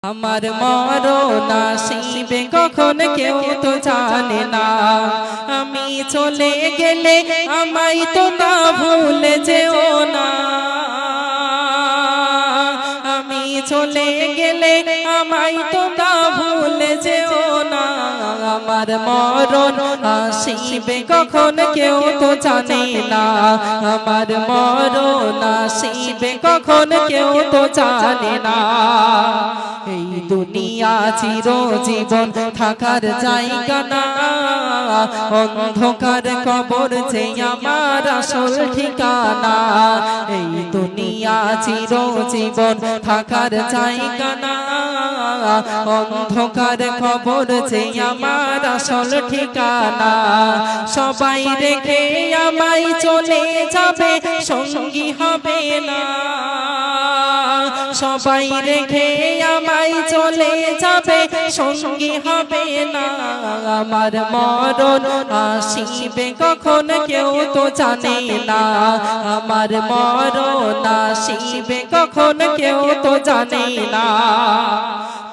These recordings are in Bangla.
আমার মরণ আসিবে কখন কেউ তো জানে না। আমি চলে গেলে আমায় তো তা ভুলে যেও না। আমি চলে গেলে আমায় তো তা ভুলে যেও না। আমার মরণ আসিবে কখন কেউ তো জানে না। আমার মরণ আসিবে কখন কেউ তো জানে না। এই দুনিয়া চিরজীবন থাকার জায়গা না। অন্ধকার কবর যে আমার আসল ঠিকানা। এই দুনিয়া চিরজীবন থাকার জায়গা না। অন্ধকার কবর যে আমার আসল ঠিকানা। সবাই রেখে আমায় চলে যাবে, সঙ্গী হবে না। সবাই রেখে আমায় চলে যাবে, সঙ্গী হবে না। আমার মরণ আসিবে কখন কেউ তো জানে না। আমার মরণ আসিবে কখন কেউ তো জানে না।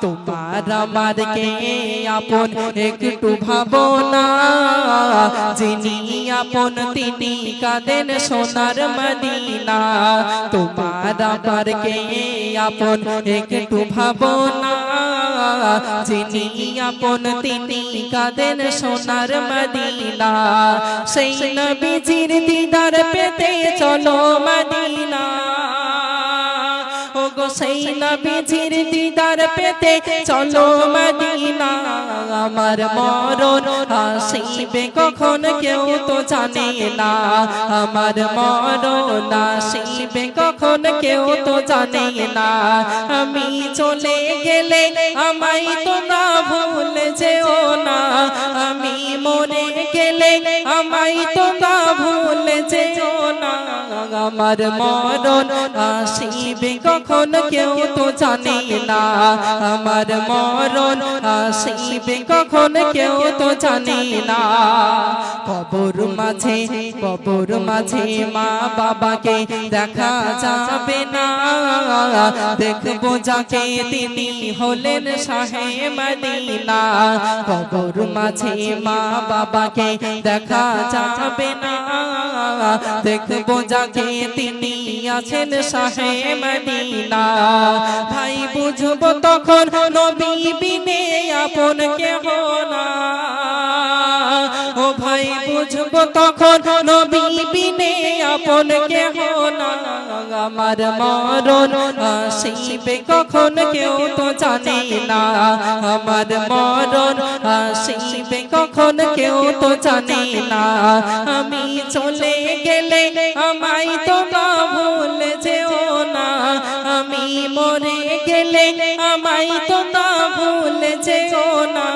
তোমার আমার কে আপন একটু ভাবনা। যিনি আপন তিনি কাঁদেন সোনার মদিনা। তোমার আমার কে আপন একটু ভাবনা। যিনি আপন তিনি কাঁদেন সোনার মদিনা। সেই নবীজির দিদার পেতে চলো মদিনা। ওগো সেই নবীজির দিদার পেতে চলো মদিনা। আমার মরণ আসিবে কখন কেউ তো জানে না। আমার মরণ আসিবে কখন কেউ তো জানে না। আমি চলে গেলে আমায় তো না ভুলে যেও না। আমি মরে গেলে আমায় তো না ভুলে যেও না। আমার মরণ আসিবে কখন কেউ তো জানে না। আমার মরণ আসিবে কখন কেউ তো জানে না। কবর মাঝে মা বাবাকে দেখা যাবে না। দেখবো যাকে তিনি হলেন শাহে মদিনা। কবর মাঝে মা বাবাকে দেখা যাবে না। দেখবো যাকে তিনি আছেন শাহে মদিনা। ভাই বুঝবো তখন নবী বিনে আপন কেহ না। ও ভাই বুঝবো তখন নবী বিনে আপন কেহ না। আমার মরণ আসিবে কখন কেউ তো জানে না। আমার মরণ আসিবে কখন কেউ তো জানে না। আমি চলে গেলে আমায় তো না ভুলে যেও না। আমি মরে গেলে আমায় তো না ভুলে যেও না।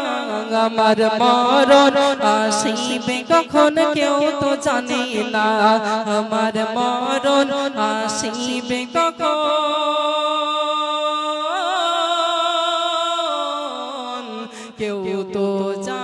আমার মরণ আসিবে কখন কেউ তো জানে না। আমার মরণ আসিবে কখন কেউ তো জানে না।